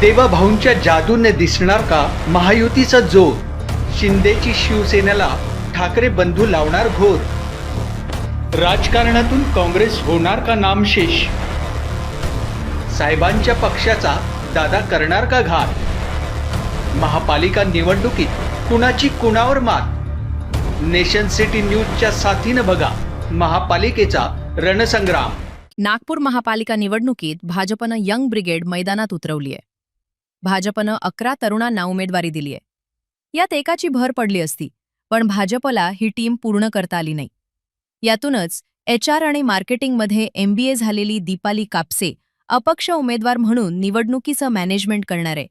देवाभाऊंच्या जादूने दिसणार का महायुतीचा जोर? शिंदेची शिवसेनेला ठाकरे बंधू लावणार घोर. राजकारणातून काँग्रेस होणार का नामशेष? साहेबांच्या पक्षाचा दादा करणार का घात? महापालिका निवडणुकीत कुणाची कुणावर मात? नेशन सिटी न्यूजच्या साथीनं बघा महापालिकेचा रणसंग्राम. नागपूर महापालिका निवडणुकीत भाजपनं यंग ब्रिगेड मैदानात उतरवली आहे. भाजपनं 11 तरुणांना उमेदवारी दिली आहे. यात एकाची भर पडली असती, पण भाजपला ही टीम पूर्ण करता आली नाही. यातूनच HR आणि मार्केटिंगमध्ये MBA झालेली दीपाली कापसे अपक्ष उमेदवार म्हणून निवडणुकीचं मॅनेजमेंट करणार आहे.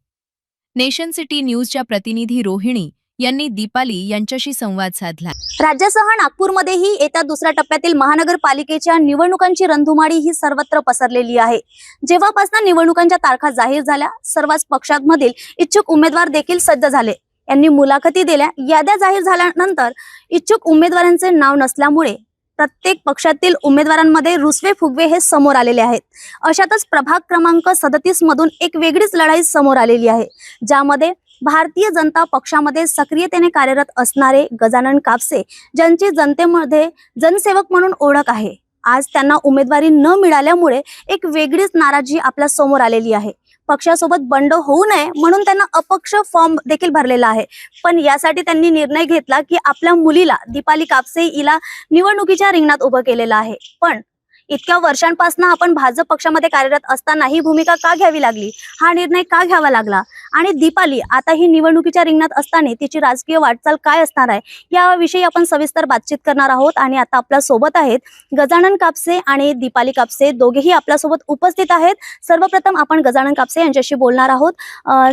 नेशन सिटी न्यूजच्या प्रतिनिधी रोहिणी यांनी दीपाली यांच्याशी संवाद साधला. राज्यासह नागपूरमध्येही येत्या दुसऱ्या टप्प्यातील महानगरपालिकेच्या निवडणुकांची रणधुमाळी ही सर्वत्र पसरलेली आहे. जेव्हापासून निवडणुकांच्या तारखा जाहीर झाल्या, सर्वच पक्षांमधील इच्छुक उमेदवार देखील सज्ज झाले. यांनी मुलाखती दिल्या. याद्या जाहीर झाल्यानंतर इच्छुक उमेदवारांचे नाव नसल्यामुळे प्रत्येक पक्षातील उमेदवारांमध्ये रुसवे फुगवे हे समोर आलेले आहेत. अशातच प्रभाग क्रमांक 37 मधून एक वेगळीच लढाई समोर आलेली आहे, ज्यामध्ये भारतीय जनता पक्षामध्ये सक्रियतेने कार्यरत असणारे गजानन कापसे, ज्यांची जनतेमध्ये जनसेवक म्हणून ओळख आहे, आज त्यांना उमेदवारी न मिळाल्यामुळे एक वेगळीच नाराजी आपल्या समोर आलेली आहे. पक्षासोबत बंड होऊ नये म्हणून त्यांना अपक्ष फॉर्म देखील भरलेला आहे. पण यासाठी त्यांनी निर्णय घेतला की आपल्या मुलीला दीपाली कापसे हिला निवडणुकीच्या रिंगणात उभं केलेलं आहे. पण इतक्या वर्षांपासून आपण भाजप पक्षामध्ये कार्यरत असताना ही भूमिका का घ्यावी लागली, हा निर्णय का घ्यावा लागला, आणि दीपाली आता ही निवडणुकीच्या रिंगणात असताना तिची राजकीय वाटचाल काय असणार आहे, याविषयी आपण सविस्तर बातचीत करणार आहोत. आणि आता आपल्या सोबत आहेत गजानन कापसे आणि दीपाली कापसे, दोघेही आपल्या सोबत उपस्थित आहेत. सर्वप्रथम आपण गजानन कापसे यांच्याशी बोलणार आहोत.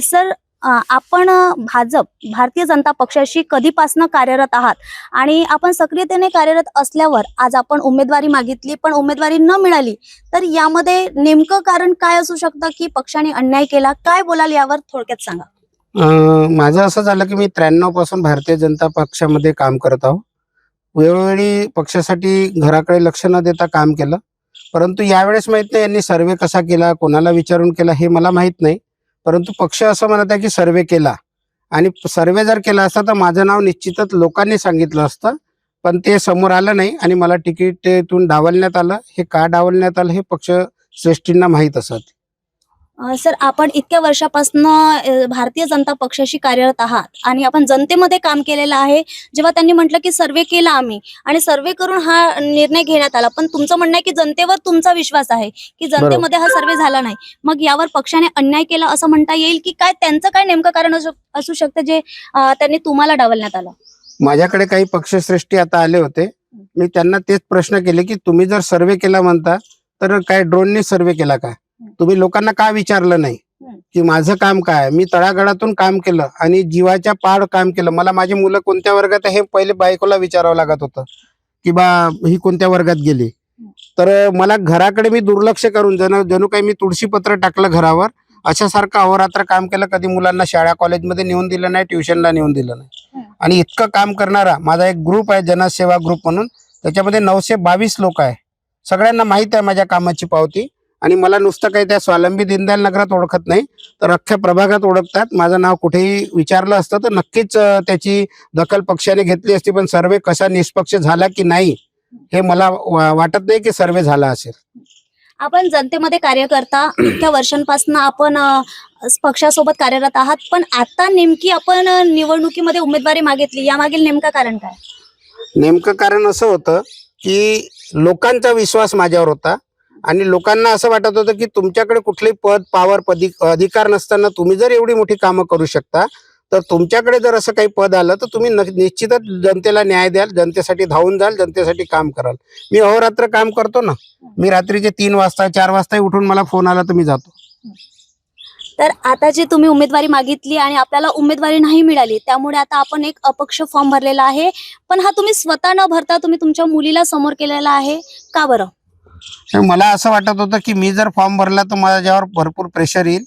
सर, आपण भारतीय जनता पक्षाशी कधीपासून कार्यरत आहात आणि आपण सक्रियतेने कार्यरत असल्यावर आज आपण उमेदवारी मागितली पण उमेदवारी न मिळाली, तर यामध्ये नेमकं कारण काय असू शकतं की पक्षाने अन्याय केला? काय बोलाल यावर थोडक्यात सांगा. माझं असं झालं की मी 93 पासून भारतीय जनता पक्षामध्ये काम करत आहो. वेळोवेळी पक्षासाठी घराकडे लक्ष न देता काम केलं, परंतु यावेळेस माहित नाही यांनी सर्वे कसा केला, कोणाला विचारून केला हे मला माहित नाही. परंतु पक्ष असं म्हणत आहे की सर्वे केला, आणि सर्वे जर केला असता तर माझं नाव निश्चितच लोकांनी सांगितलं असतं, पण ते समोर आलं नाही आणि मला तिकीटतून डावलण्यात आलं. हे का डावलण्यात आलं हे पक्ष श्रेष्ठींना माहीत असत. सर, आपण इतक्या वर्षापासून भारतीय जनता पक्षाशी कार्यरत आहात आणि आपण जनतेमध्ये काम केलेलं आहे. जेव्हा त्यांनी म्हटलं की सर्वे केला आम्ही आणि सर्वे करून हा निर्णय घेण्यात आला, पण तुमचं म्हणणं आहे की जनतेवर तुमचा विश्वास आहे की जनतेमध्ये हा सर्वे झाला नाही, मग यावर पक्षाने अन्याय केला असं म्हणता येईल की काय? त्यांचं काय नेमकं कारण असू शकतं जे त्यांनी तुम्हाला डावलण्यात आलं? माझ्याकडे काही पक्षश्रेष्ठी आता आले होते. मी त्यांना तेच प्रश्न केले की तुम्ही जर सर्वे केला म्हणता तर काय ड्रोनने सर्वे केला का? तुम्ही लोकांना का विचारलं नाही की माझं काम काय? मी तळागाळातून काम केलं आणि जीवाच्या पाड काम केलं. मला माझी मुलं कोणत्या वर्गात हे पहिले बायकोला विचारावं लागत होतं की बा ही कोणत्या वर्गात गेली. तर मला घराकडे मी दुर्लक्ष करून जणू काही मी तुळशीपत्र टाकलं घरावर, अशासारखं अहोरात्र काम केलं. कधी मुलांना शाळा कॉलेजमध्ये नेऊन दिलं नाही, ट्युशनला नेऊन दिलं नाही. आणि इतकं काम करणारा माझा एक ग्रुप आहे, जनसेवा ग्रुप म्हणून, त्याच्यामध्ये 922 लोक आहे. सगळ्यांना माहित आहे माझ्या कामाची पावती. आणि मला नुसतं काही त्या स्वावलंबी दीनदयाल नगरात ओळखत नाही, तर अख्ख्या प्रभागात ओळखतात. माझं नाव कुठेही विचारलं असतं तर नक्कीच त्याची दखल पक्षाने घेतली असती. पण सर्वे कसा निष्पक्ष झाला की नाही हे मला वाटत नाही की सर्वे झाला असेल. आपण जनतेमध्ये कार्य करता, इतक्या वर्षांपासून आपण पक्षासोबत कार्यरत आहात, पण आता नेमकी आपण निवडणुकीमध्ये उमेदवारी मागितली, यामागील नेमकं कारण काय? नेमकं कारण असं होतं की लोकांचा विश्वास माझ्यावर होता आणि लोकांना असं वाटत होतं की तुमच्याकडे कुठलेही पद, पावर, अधिकार नसताना तुम्ही जर एवढी मोठी कामं करू शकता, तर तुमच्याकडे जर असं काही पद आलं तर तुम्ही निश्चितच जनतेला न्याय द्याल, जनतेसाठी धावून जाल, जनतेसाठी काम कराल. मी अहोरात्र काम करतो ना. मी रात्रीचे 3 वाजता 4 वाजता उठून मला फोन आला तर मी जातो. तर आता जे तुम्ही उमेदवारी मागितली आणि आपल्याला उमेदवारी नाही मिळाली, त्यामुळे आता आपण एक अपक्ष फॉर्म भरलेला आहे, पण हा तुम्ही स्वतः न भरता तुम्ही तुमच्या मुलीला समोर केलेला आहे, का बरं? मला असं वाटत होतं की मी जर फॉर्म भरला तर माझ्यावर भरपूर प्रेशर येईल.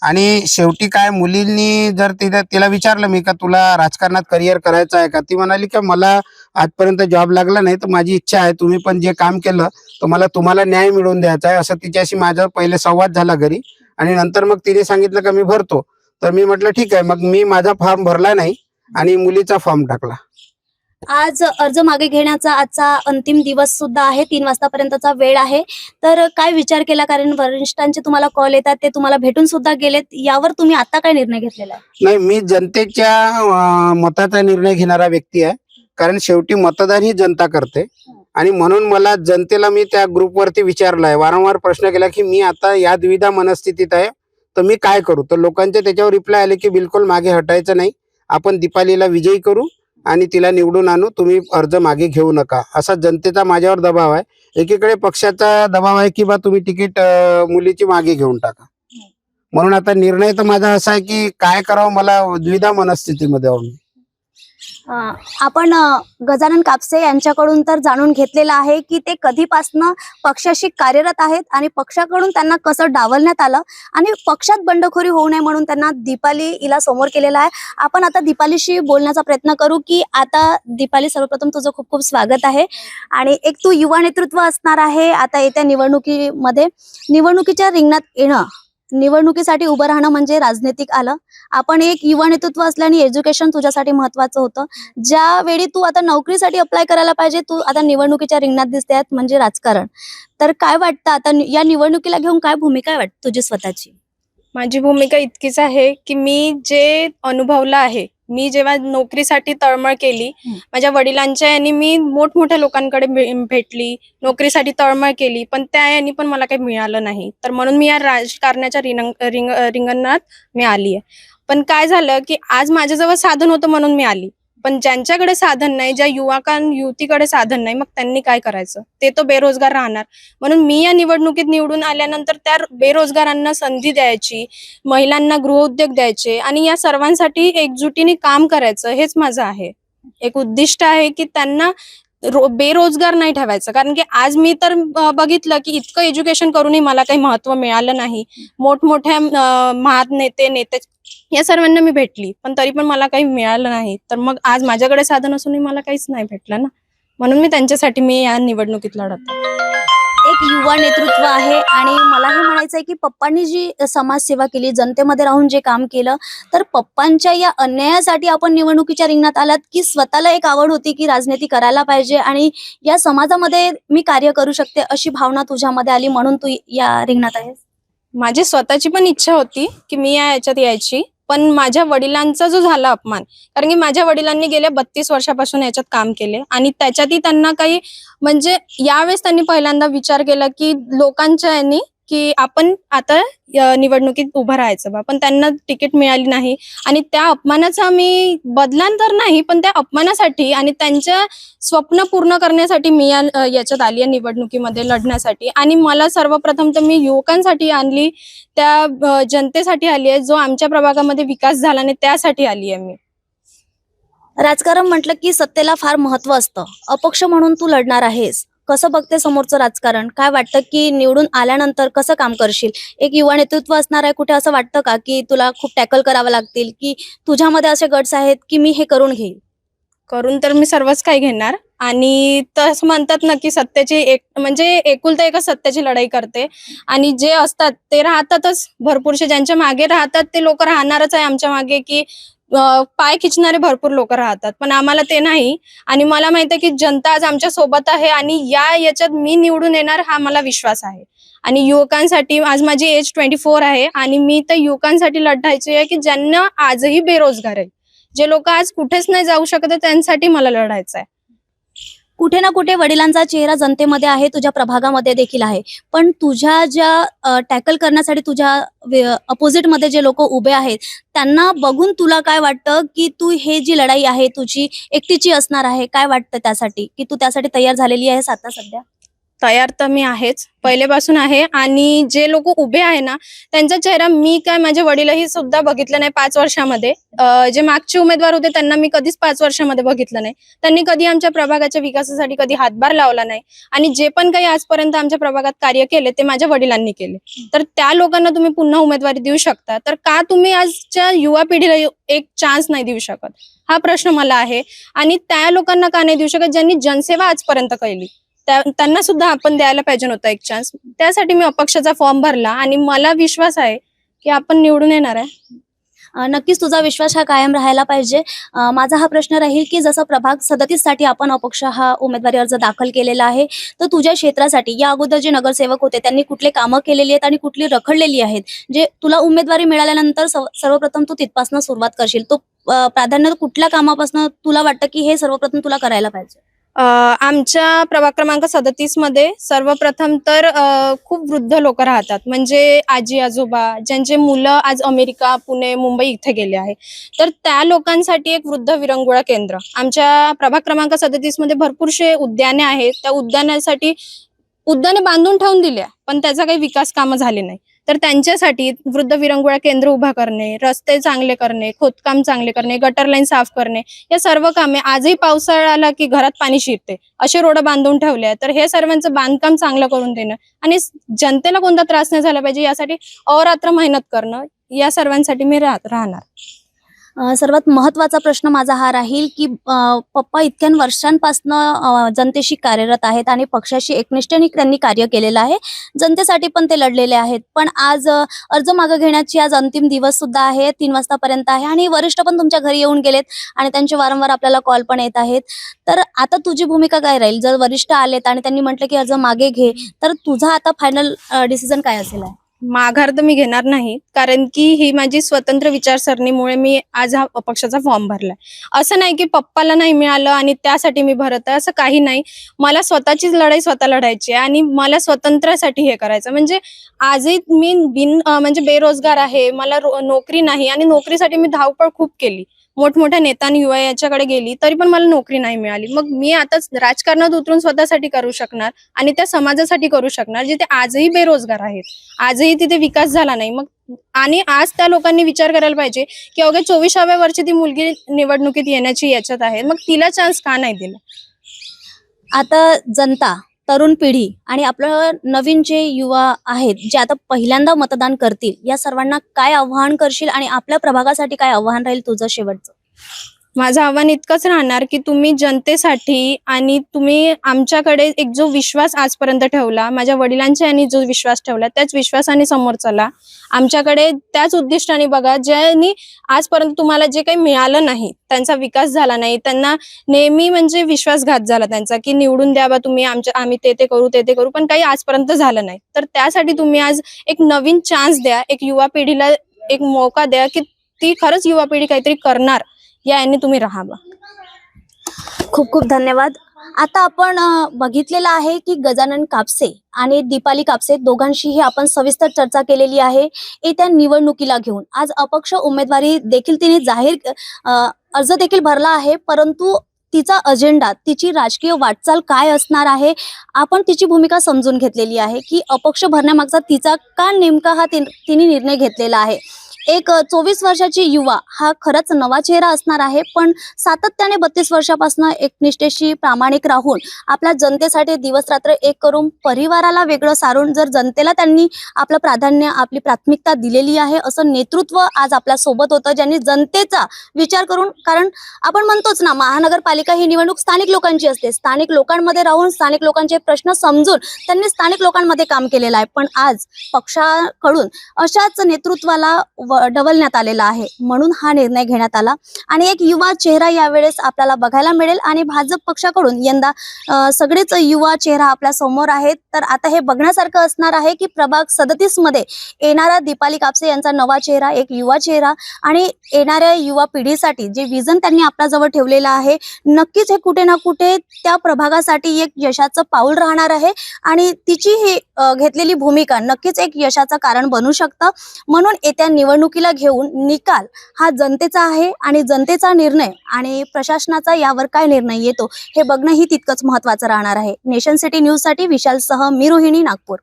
आणि शेवटी काय, मुलींनी जर तिला विचारलं मी का तुला राजकारणात करिअर करायचं आहे का, ती म्हणाली की मला आजपर्यंत जॉब लागला नाही, तर माझी इच्छा आहे तुम्ही पण जे काम केलं तर मला तुम्हाला न्याय मिळवून द्यायचा आहे, असं तिच्याशी माझा पहिले संवाद झाला घरी. आणि नंतर मग तिने सांगितलं का मी भरतो. तर मी म्हटलं ठीक आहे. मग मी माझा फॉर्म भरला नाही आणि मुलीचा फॉर्म टाकला. आज अर्ज मागे घेण्याचा आजचा अंतिम दिवस सुद्धा आहे, 3 वाजतापर्यंतचा वेळ आहे. तर काय विचार केला, कारण वरिष्ठांचे तुम्हाला कॉल येतात, ते तुम्हाला भेटून सुद्धा गेलेत, यावर तुम्ही आता काय निर्णय घेतलेला आहे? नाही, मी जनतेच्या मताचा निर्णय घेणारा व्यक्ती आहे. कारण शेवटी मतदान ही जनता करते आणि म्हणून मला जनतेला मी त्या ग्रुपवरती विचारलं आहे, वारंवार प्रश्न केला की मी आता या द्विधा मनस्थितीत आहे, तर मी काय करू. तर लोकांचे त्याच्यावर रिप्लाय आले की बिलकुल मागे हटायचं नाही, आपण दीपालीला विजयी करू आणि तिला निवडून आणू, तुम्ही अर्ज मागे घेऊ नका, असा जनतेचा माझ्यावर दबाव आहे. एकीकडे पक्षाचा दबाव आहे की बा तुम्ही तिकीट मुलीची मागे घेऊन टाका. म्हणून आता निर्णय तर माझा असा आहे की काय करावं, मला द्विधा मनस्थितीमध्ये आहोत. आपण गजानन कापसे यांच्याकडून तर जाणून घेतलेलं आहे की ते कधीपासनं पक्षाशी कार्यरत आहेत आणि पक्षाकडून त्यांना कसं डावलण्यात आलं आणि पक्षात बंडखोरी होऊ नये म्हणून त्यांना दीपाली हिला समोर केलेला आहे. आपण आता दीपालीशी बोलण्याचा प्रयत्न करू की आता दीपाली, सर्वप्रथम तुझं खूप खूप स्वागत आहे. आणि एक तू युवा नेतृत्व असणार आहे आता येत्या निवडणुकीमध्ये. निवडणुकीच्या रिंगणात येणं, निवडणुकीसाठी उभं राहणं म्हणजे राजनीतिक आलं. आपण एक युवा नेतृत्व असल्याने एज्युकेशन तुझ्यासाठी महत्वाचं होतं. ज्यावेळी तू आता नोकरीसाठी अप्लाय करायला पाहिजे, तू आता निवडणुकीच्या रिंगणात दिसते आहेत म्हणजे राजकारण. तर काय वाटतं आता या निवडणुकीला घेऊन, काय भूमिका वाटते तुझी स्वतःची? माझी भूमिका इतकीच आहे की मी जे अनुभवलं आहे, मी जेव्हा नोकरीसाठी तळमळ केली, माझ्या वडिलांच्या यांनी मी मोठमोठ्या लोकांकडे भेटली, नोकरीसाठी तळमळ केली, पण त्या यांनी पण मला काही मिळालं नाही. तर म्हणून मी या राजकारणाच्या रिंगणात मी आली आहे. पण काय झालं की आज माझ्याजवळ साधन होतं म्हणून मी आली, पण ज्यांच्याकडे साधन नाही, ज्या युवतीकडे साधन नाही, मग त्यांनी काय करायचं, ते तो बेरोजगार राहणार. म्हणून मी या निवडणुकीत निवडून आल्यानंतर त्या बेरोजगारांना संधी द्यायची, महिलांना गृहउद्योग द्यायचे आणि या सर्वांसाठी एकजुटीने काम करायचं, हेच माझं आहे. एक उद्दिष्ट आहे की त्यांना बेरोजगार नाही ठेवायचं. कारण की आज मी तर बघितलं की इतकं एज्युकेशन करूनही मला काही महत्व मिळालं नाही. मोठमोठ्या नेते या सर्वांना मी भेटली, पण तरी पण मला काही मिळालं नाही. तर मग आज माझ्याकडे साधन असूनही मला काहीच नाही भेटलं ना, म्हणून मी त्यांच्यासाठी मी या निवडणुकीत लढत आहे. एक युवा नेतृत्व आहे आणि मला हे म्हणायचं आहे की पप्पांनी जी समाजसेवा केली, जनतेमध्ये राहून जे काम केलं, तर पप्पांच्या या अन्यायासाठी आपण निवडणुकीच्या रिंगणात आलात की स्वतःला एक आवड होती की राजनीती करायला पाहिजे आणि या समाजामध्ये मी कार्य करू शकते, अशी भावना तुझ्यामध्ये आली म्हणून तू या रिंगणात आहेस? माझी स्वतःची पण इच्छा होती की मी याच्यात यायची, पण माझ्या वडिलांचा जो झाला अपमान, कारण की माझ्या वडिलांनी गेल्या 32 वर्षापासून याच्यात काम केले आणि त्याच्यातही त्यांना काही म्हणजे यावेळेस त्यांनी पहिल्यांदा विचार केला की लोकांच्या यांनी की आपण आता निवडणुकीत उभं राहायचं बा, पण त्यांना तिकीट मिळाली नाही आणि त्या अपमानाचा मी बदलान तर नाही, पण त्या अपमानासाठी आणि त्यांच्या स्वप्न पूर्ण करण्यासाठी मी याच्यात आली आहे निवडणुकीमध्ये लढण्यासाठी. आणि मला सर्वप्रथम तर मी युवकांसाठी आणली, त्या जनतेसाठी आली आहे, जो आमच्या प्रभागामध्ये विकास झाला नाही त्यासाठी आली आहे मी. राजकारण म्हटलं की सत्तेला फार महत्व असतं. अपक्ष म्हणून तू लढणार आहेस, कसं बघते समोरचं राजकारण? काय वाटतं की निवडून आल्यानंतर कसं काम करशील? एक युवा नेतृत्व असणार आहे, कुठे असं वाटतं का की तुला खूप टॅकल करावं लागतील, की तुझ्यामध्ये असे गट्स आहेत की मी हे करून घेईल? करून तर मी सर्वच काही घेणार आणि तसं म्हणतात ना की सत्याची म्हणजे एकुलता एकच सत्याची लढाई करते आणि जे असतात ते राहतातच, भरपूरसे ज्यांच्या मागे राहतात ते लोक राहणारच आहे आमच्या मागे, की पाय खिचणारे भरपूर लोक राहतात, पण आम्हाला ते नाही. आणि मला माहित आहे की जनता आज आमच्या सोबत आहे आणि याच्यात मी निवडून येणार हा मला विश्वास आहे. आणि युवकांसाठी, आज माझी एज 24 आहे आणि मी तर युवकांसाठी लढायची आहे की ज्यांना आजही बेरोजगार आहे, जे लोक आज कुठेच नाही जाऊ शकत, त्यांसाठी मला लढायचं आहे. कुठे ना कुठे वडिलांचा चेहरा जनतेमध्ये आहे, तुझ्या प्रभागामध्ये देखील आहे, पण तुझ्या ज्या टॅकल करण्यासाठी तुझ्या अपोजिट मध्ये जे लोक उभे आहेत त्यांना बघून तुला काय वाटतं की तू हे जी लढाई आहे तुझी एकटीची असणार आहे? काय वाटतं त्यासाठी की तू त्यासाठी तयार झालेली आहेस आता सध्या? तयार तर मी आहेच, पहिलेपासून आहे. आणि जे लोक उभे आहे ना त्यांचा चेहरा मी काय माझे वडीलही सुद्धा बघितलं नाही 5 वर्षामध्ये. जे मागचे उमेदवार होते त्यांना मी कधीच 5 वर्षामध्ये बघितलं नाही. त्यांनी कधी आमच्या प्रभागाच्या विकासासाठी कधी हातभार लावला नाही आणि जे पण काही आजपर्यंत आमच्या प्रभागात कार्य केले ते माझ्या वडिलांनी केले. तर त्या लोकांना तुम्ही पुन्हा उमेदवारी देऊ शकता, तर का तुम्ही आजच्या युवा पिढीला एक चान्स नाही देऊ शकत, हा प्रश्न मला आहे. आणि त्या लोकांना का नाही देऊ शकत ज्यांनी जनसेवा आजपर्यंत केली, त्यांना सुद्धा आपण द्यायला पाहिजे होता एक चान्स. त्यासाठी मी अपक्षाचा फॉर्म भरला आणि मला विश्वास आहे की आपण निवडून येणार आहे. नक्कीच तुझा विश्वास हा कायम राहायला पाहिजे. माझा हा प्रश्न राहील की जसं प्रभाग 37 साठी आपण अपक्ष हा उमेदवारी अर्ज दाखल केलेला आहे, तर तुझ्या क्षेत्रासाठी या अगोदर जे नगरसेवक होते त्यांनी कुठले कामं केलेली आहेत आणि कुठली रखडलेली आहेत, जे तुला उमेदवारी मिळाल्यानंतर सर्वप्रथम तू तिथपासून सुरुवात करशील, तो प्राधान्य कुठल्या कामापासून तुला वाटतं की हे सर्वप्रथम तुला करायला पाहिजे? आमच्या प्रभाग क्रमांक 37 मध्ये सर्वप्रथम तर खूप वृद्ध लोक राहतात, म्हणजे आजी आजोबा ज्यांचे मुलं आज अमेरिका, पुणे, मुंबई इथे गेले आहे. तर त्या लोकांसाठी एक वृद्ध विरंगुळा केंद्र आमच्या प्रभाग क्रमांक 37 मध्ये भरपूरशे उद्याने आहेत. त्या उद्यानासाठी उद्याने बांधून ठेवून दिल्या, पण त्याचा काही विकास कामं झाले नाही. तर त्यांच्यासाठी वृद्ध विरंगुळा केंद्र उभा करणे, रस्ते चांगले करणे, खोदकाम चांगले करणे, गटर लाईन साफ करणे, या सर्व कामे, आजही पावसाळा आला की घरात पाणी शिरते असे रोड बांधून ठेवले आहे. तर हे सर्वांचं बांधकाम चांगलं करून देणं आणि जनतेला कोणता त्रास नाही झाला पाहिजे यासाठी अहोरात्र मेहनत करणं, या सर्वांसाठी मी राहणार. सर्वात महत्त्वाचा प्रश्न माझा हा राहील की पप्पा इतक्या वर्षांपासनं जनतेशी कार्यरत आहेत आणि पक्षाशी एकनिष्ठेने त्यांनी कार्य केलेलं आहे. जनतेसाठी पण ते लढलेले आहेत. पण आज अर्ज मागे घेण्याची आज अंतिम दिवस सुद्धा आहे, 3 वाजतापर्यंत आहे आणि वरिष्ठ पण तुमच्या घरी येऊन गेलेत आणि त्यांचे वारंवार आपल्याला कॉल पण येत आहेत. तर आता तुझी भूमिका काय राहील? जर वरिष्ठ आलेत आणि त्यांनी म्हटलं की अर्ज मागे घे, तर तुझा आता फायनल डिसिजन काय असेल? माघार तर मी घेणार नाही, कारण की ही माझी स्वतंत्र विचारसरणीमुळे मी आज हा अपक्षाचा फॉर्म भरलाय. असं नाही की पप्पाला नाही मिळालं आणि त्यासाठी मी भरत आहे, असं काही नाही. मला स्वतःचीच लढाई स्वतः लढायची आहे आणि मला स्वतंत्रासाठी हे करायचं. म्हणजे आजही मी म्हणजे बेरोजगार आहे, मला नोकरी नाही आणि नोकरीसाठी मी धावपळ खूप केली, मोठमोठ्या नेता आणि युवा याच्याकडे गेली, तरी पण मला नोकरी नाही मिळाली. मग मी आता राजकारणात उतरून स्वतःसाठी करू शकणार आणि त्या समाजासाठी करू शकणार, जिथे आजही बेरोजगार आहेत, आजही तिथे विकास झाला नाही. मग आणि आज त्या लोकांनी विचार करायला पाहिजे की अवघ्या 24व्या वर्षी ती मुलगी निवडणुकीत येण्याची याच्यात आहे, मग तिला चान्स का नाही दिला? आता जनता, तरुण पिढी आणि आपलं नवीन जे युवा आहेत जे आता पहिल्यांदा मतदान करतील, या सर्वांना काय आव्हान करशील आणि आपल्या प्रभागासाठी काय आव्हान राहील तुझं शेवटचं? माझं आव्हान इतकंच राहणार की तुम्ही जनतेसाठी आणि तुम्ही आमच्याकडे एक जो विश्वास आजपर्यंत ठेवला, माझ्या वडिलांच्या यांनी जो विश्वास ठेवला, त्याच विश्वासाने समोर चला. आमच्याकडे त्याच उद्दिष्टाने बघा, ज्यांनी आजपर्यंत तुम्हाला जे काही मिळालं नाही, त्यांचा विकास झाला नाही, त्यांना नेहमी म्हणजे विश्वासघात झाला त्यांचा की निवडून द्यावा तुम्ही, आम्ही ते करू, पण काही आजपर्यंत झालं नाही. तर त्यासाठी तुम्ही आज एक नवीन चान्स द्या, एक युवा पिढीला एक मौका द्या की ती खरंच युवा पिढी काहीतरी करणार, याने तुम्ही राहावा. खूप खूप धन्यवाद. आता आपण बघितलेलं आहे की गजानन कापसे आणि दीपाली कापसे दोघांशीही आपण सविस्तर चर्चा केलेली आहे येत्या निवडणुकीला घेऊन. आज अपक्ष उमेदवारी देखील तिने जाहीर अर्ज देखील भरला आहे, परंतु तिचा अजेंडा, तिची राजकीय वाटचाल काय असणार आहे, आपण तिची भूमिका समजून घेतलेली आहे की अपक्ष भरण्यामागचा तिचा का नेमका हा तिने निर्णय घेतलेला आहे. एक 24 वर्षाची युवा हा खरंच नवा चेहरा असणार आहे, पण सातत्याने 32 वर्षापासून एकनिष्ठेशी प्रामाणिक राहून आपल्या जनतेसाठी दिवस रात्र एक करून परिवाराला वेगळं सारून जर जनतेला त्यांनी आपलं प्राधान्य, आपली प्राथमिकता दिलेली आहे, असं नेतृत्व आज आपल्या सोबत होतं, ज्यांनी जनतेचा विचार करून. कारण आपण म्हणतोच ना, महानगरपालिका ही निवडणूक स्थानिक लोकांची असते. स्थानिक लोकांमध्ये राहून स्थानिक लोकांचे प्रश्न समजून त्यांनी स्थानिक लोकांमध्ये काम केलेलं आहे. पण आज पक्षाकडून अशाच नेतृत्वाला डवलण्यात आलेला आहे, म्हणून हा निर्णय घेण्यात आला आणि एक युवा चेहरा यावेळेस आपल्याला बघायला मिळेल आणि भाजप पक्षाकडून यंदा सगळेच युवा चेहरा आपल्या समोर आहेत. तर आता हे बघण्यासारखं असणार आहे की प्रभाग 37 मध्ये येणारा दीपाली कापसे यांचा नवा चेहरा, एक युवा चेहरा आणि येणाऱ्या युवा पिढीसाठी जे विजन त्यांनी आपल्याजवळ ठेवलेलं आहे, नक्कीच हे कुठे ना कुठे त्या प्रभागासाठी एक यशाचं पाऊल राहणार आहे आणि तिची ही घेतलेली भूमिका नक्कीच एक यशाचं कारण बनू शकतं. म्हणून येत्या निवडणुकीला घेऊन निकाल हा जनतेचा आहे आणि जनतेचा निर्णय आणि प्रशासनाचा यावर काय निर्णय येतो हे बघणं ही तितकंच महत्त्वाचं राहणार आहे. नेशन सिटी न्यूज साठी विशाल सह मी रोहिणी, नागपूर.